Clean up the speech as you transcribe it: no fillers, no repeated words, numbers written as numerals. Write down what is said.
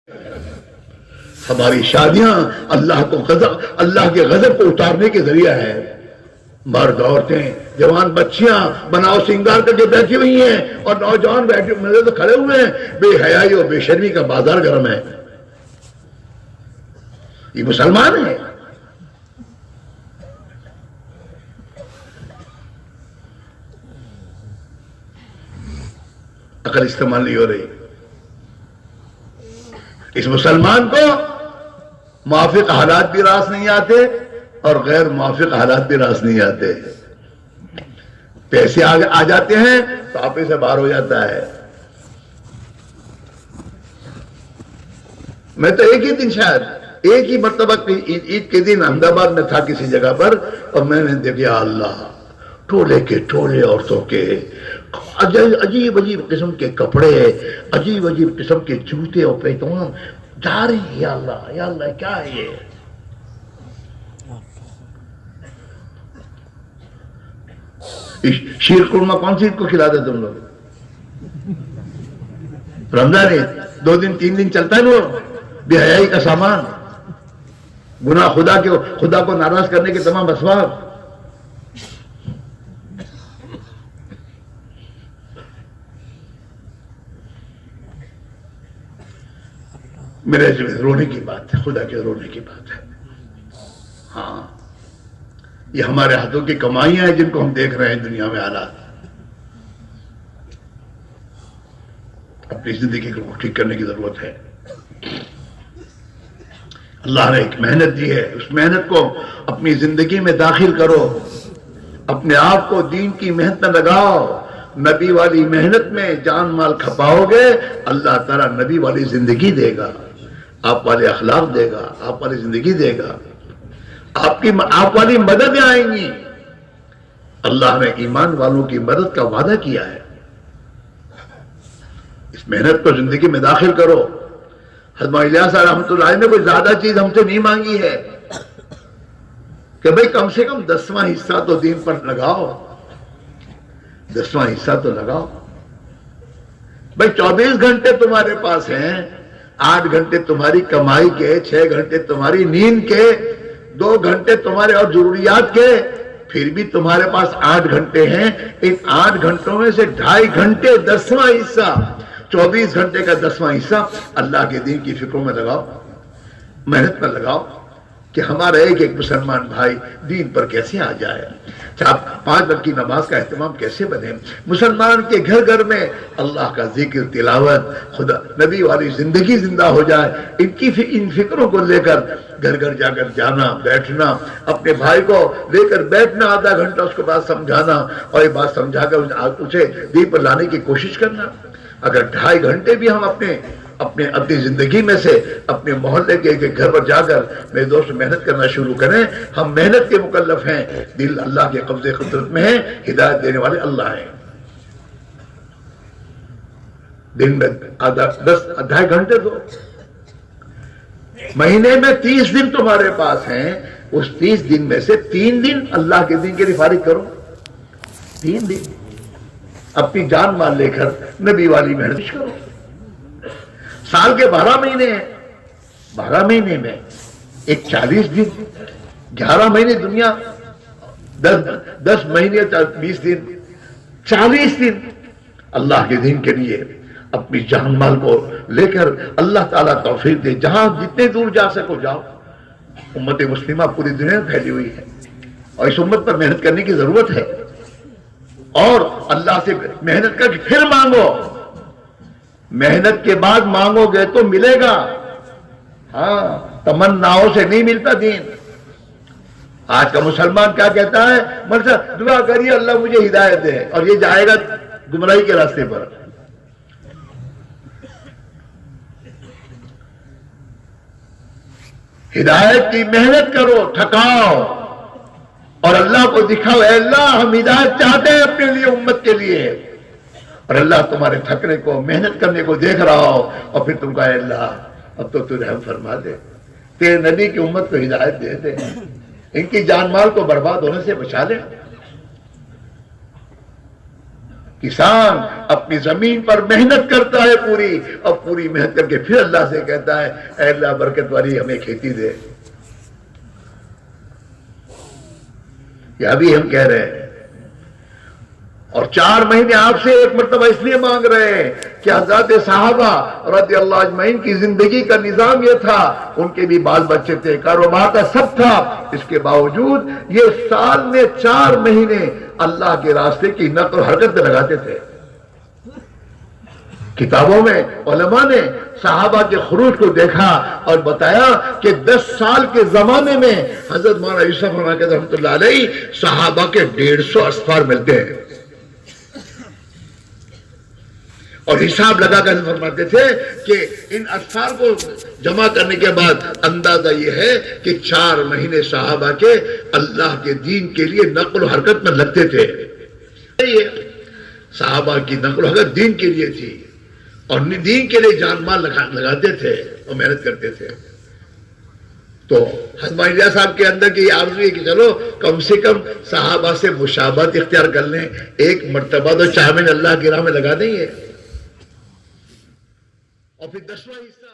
ہماری شادیاں اللہ کے غضب کو اتارنے کے ذریعہ ہے. مرد عورتیں جوان بچیاں بناؤ سنگار کر کے بیٹھی ہوئی ہیں اور نوجوان بیٹھے میرے تو کھڑے ہوئے ہیں. بے حیائی اور بے شرمی کا بازار گرم ہے. یہ مسلمان ہیں. عقل استعمال نہیں ہو رہی. اس مسلمان کو موافق حالات بھی راس نہیں آتے اور غیر موافق حالات بھی راس نہیں آتے. پیسے آ جاتے ہیں تو آپے سے باہر ہو جاتا ہے. میں تو ایک ہی دن شاید ایک ہی مرتبہ عید کے دن احمد آباد میں تھا کسی جگہ پر اور میں نے دیکھا اللہ ٹولے کے ٹولے عورتوں کے عجیب عجیب قسم کے کپڑے عجیب عجیب قسم کے جوتے اور پیتوان جا رہے ہیں. یا اللہ کیا ہے یہ؟ شیر قورمہ کون سی عید کو کھلاتے تم لوگ؟ رمضان عید 2 دن 3 دن چلتا ہے وہ بے حیائی کا سامان. گناہ خدا کو ناراض کرنے کے تمام اسباب. میرے رونے کی بات ہے, خدا کے رونے کی بات ہے. ہاں یہ ہمارے ہاتھوں کی کمائیاں ہیں جن کو ہم دیکھ رہے ہیں دنیا میں حالات. اپنی زندگی کو ٹھیک کرنے کی ضرورت ہے. اللہ نے ایک محنت دی ہے, اس محنت کو اپنی زندگی میں داخل کرو. اپنے آپ کو دین کی محنت میں لگاؤ. نبی والی محنت میں جان مال کھپاؤ گے اللہ تعالیٰ نبی والی زندگی دے گا, آپ والے اخلاق دے گا, آپ والی زندگی دے گا, آپ والی مددیں آئیں گی. اللہ نے ایمان والوں کی مدد کا وعدہ کیا ہے. اس محنت کو زندگی میں داخل کرو. حضرت الیاس رحمۃ اللہ علیہ نے کوئی زیادہ چیز ہم سے نہیں مانگی ہے کہ بھئی کم سے کم 10واں حصہ تو دین پر لگاؤ. 10واں حصہ تو لگاؤ. بھئی 24 گھنٹے تمہارے پاس ہیں, 8 گھنٹے تمہاری کمائی کے, 6 گھنٹے تمہاری نیند کے, 2 گھنٹے تمہارے اور ضروریات کے, پھر بھی تمہارے پاس 8 گھنٹے ہیں. ان 8 گھنٹوں میں سے 2.5 گھنٹے 10واں حصہ, 24 گھنٹے کا 10واں حصہ اللہ کے دین کی فکروں میں لگاؤ, محنت میں لگاؤ کہ ہمارا ایک مسلمان بھائی دین پر کیسے آ جائے. 5 وقت کی نماز کا اہتمام کیسے بنے. مسلمان کے گھر گھر میں اللہ کا ذکر تلاوت خدا نبی والی زندگی زندہ ہو جائے. ان فکروں کو لے کر گھر گھر جا کر جانا, بیٹھنا, اپنے بھائی کو لے کر بیٹھنا, آدھا گھنٹہ اس کو بات سمجھانا اور یہ بات سمجھا کر اسے دین پر لانے کی کوشش کرنا. اگر 2.5 گھنٹے بھی ہم اپنی زندگی میں سے اپنے محلے کے گھر پر جا کر میرے دوست محنت کرنا شروع کریں. ہم محنت کے مکلف ہیں. دل اللہ کے قبضے قدرت میں ہے, ہدایت دینے والے اللہ ہیں. دن میں 2.5 گھنٹے دو. مہینے میں 30 دن تمہارے پاس ہیں, اس 30 دن میں سے 3 دن اللہ کے دین کے لیے فارغ کرو. 3 دن اپنی جان مال لے کر نبی والی محنت کرو. سال کے 12 مہینے ہیں, 12 مہینے میں ایک 40 دن, 11 مہینے دنیا, 10 مہینے 20 دن, 40 دن اللہ کے دین کے لیے اپنی جان مال کو لے کر اللہ تعالیٰ توفیق دے. جہاں جتنے دور جا سکو جاؤ. امت مسلمہ پوری دنیا میں پھیلی ہوئی ہے اور اس امت پر محنت کرنے کی ضرورت ہے. اور اللہ سے محنت کر کے پھر مانگو. محنت کے بعد مانگو گے تو ملے گا. ہاں تمناؤں سے نہیں ملتا دین. آج کا مسلمان کیا کہتا ہے, مرزا دعا کریے اللہ مجھے ہدایت دے, اور یہ جائے گا گمراہی کے راستے پر. ہدایت کی محنت کرو, تھکاؤ اور اللہ کو دکھاؤ, اے اللہ ہم ہدایت چاہتے ہیں اپنے لیے, امت کے لیے. اور اللہ تمہارے تھکنے کو, محنت کرنے کو دیکھ رہا ہو اور پھر تم کہا اے اللہ اب تو رحم فرما دے, تیرے نبی کی امت کو ہدایت دے دے, ان کی جان مال کو برباد ہونے سے بچا لے. کسان اپنی زمین پر محنت کرتا ہے پوری، اور پوری محنت کر کے پھر اللہ سے کہتا ہے اے اللہ برکت والی ہمیں کھیتی دے. یہ ابھی ہم کہہ رہے ہیں. اور 4 مہینے آپ سے ایک مرتبہ اس لیے مانگ رہے ہیں کہ حضرات صحابہ رضی اللہ اجمعین کی زندگی کا نظام یہ تھا، ان کے بھی بال بچے تھے، کاروبار کا سب تھا، اس کے باوجود یہ سال میں 4 مہینے اللہ کے راستے کی نقل و حرکت میں لگاتے تھے. کتابوں میں علماء نے صحابہ کے خروج کو دیکھا اور بتایا کہ 10 سال کے زمانے میں حضرت مولانا یوسف رحمۃ اللہ علیہ صحابہ کے 150 اسفار ملتے ہیں، اور حساب لگا کر فرماتے تھے کہ ان اسفار کو جمع کرنے کے بعد اندازہ یہ ہے کہ 4 مہینے صحابہ کے اللہ کے دین کے لیے نقل و حرکت میں لگتے تھے. یہ صحابہ کی نقل و حرکت دین کے لیے تھی، اور دین کے لیے جان مال لگاتے تھے اور محنت کرتے تھے. تو حضرت الیاس صاحب کے اندر کی آرزو ہے کہ چلو کم سے کم صحابہ سے مشابہت اختیار کر لیں، ایک مرتبہ تو 4 مہینے اللہ کی راہ میں لگا دیں گے. اور پھر 10واں حصہ